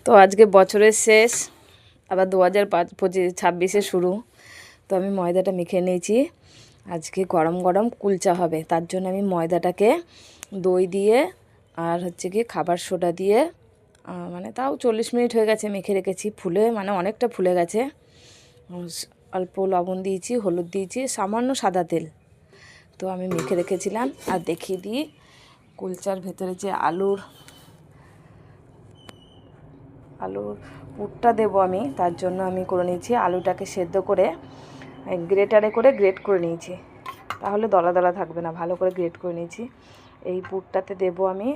তো আজকে বছরের শেষ, আবার 2026 শুরু। তো আমি ময়দাটা মেখে নিয়েছি। আজকে গরম গরম কুলচা হবে, তার জন্য আমি ময়দাটাকে দই দিয়ে আর হচ্ছে কি খাবার সোডা দিয়ে মানে তাও 40 মিনিট হয়ে গেছে মেখে রেখেছি। ফুলে মানে অনেকটা ফুলে গেছে। অল্প লবণ দিয়েছি, হলুদ দিয়েছি, সামান্য সাদা তেল। তো আমি মেখে রেখেছিলাম। আর দেখিয়ে দিই কুলচার ভেতরে যে আলুর পুরটা দেবো আমি, তার জন্য আমি করে নিয়েছি আলুটাকে সেদ্ধ করে গ্রেটারে করে গ্রেট করে নিয়েছি, তাহলে দলা দলা থাকবে না। ভালো করে গ্রেট করে নিয়েছি। এই পুরটাতে দেবো আমি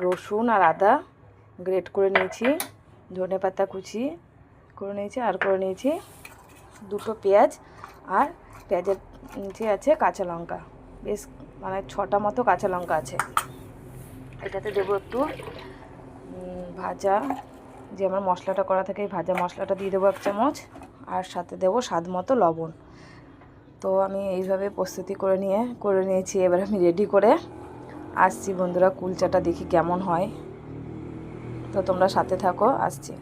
রসুন আর আদা গ্রেট করে নিয়েছি, ধনেপাতা কুচি করে নিয়েছি, আর করে নিয়েছি 2টো পেঁয়াজ, আর পেঁয়াজের নিচে আছে কাঁচা লঙ্কা, বেশ মানে 6টা মতো কাঁচা লঙ্কা আছে। এটাতে দেবো একটু ভাজা, যে আমার মশলাটা করা থাকে, এই ভাজা মশলাটা দিয়ে দেবো 1 চামচ, আর সাথে দেবো স্বাদ মতো লবণ। তো আমি এইভাবে প্রস্তুতি করে নিয়েছি। এবার আমি রেডি করে আসছি বন্ধুরা, কুলচাটা দেখি কেমন হয়। তো তোমরা সাথে থাকো, আসছি।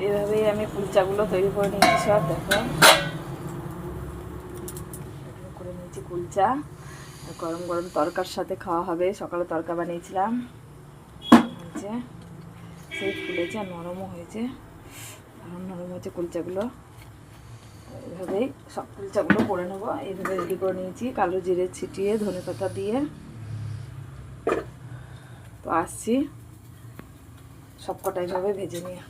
এভাবেই আমি কুলচাগুলো তৈরি করে নিয়েছি সব। দেখো করে নিয়েছি কুলচা, গরম গরম তরকার সাথে খাওয়া হবে। সকালে তরকা বানিয়েছিলাম, হয়েছে সেই ফুলেছে, নরমও হয়েছে, নরম হয়েছে কুলচাগুলো। এইভাবেই সব কুলচাগুলো করে নেবো। এইভাবে রেডি করে নিয়েছি, কালো জিরে ছিটিয়ে ধনেপাতা দিয়ে। তো আসছি সব কটা এইভাবে ভেজে নিয়ে।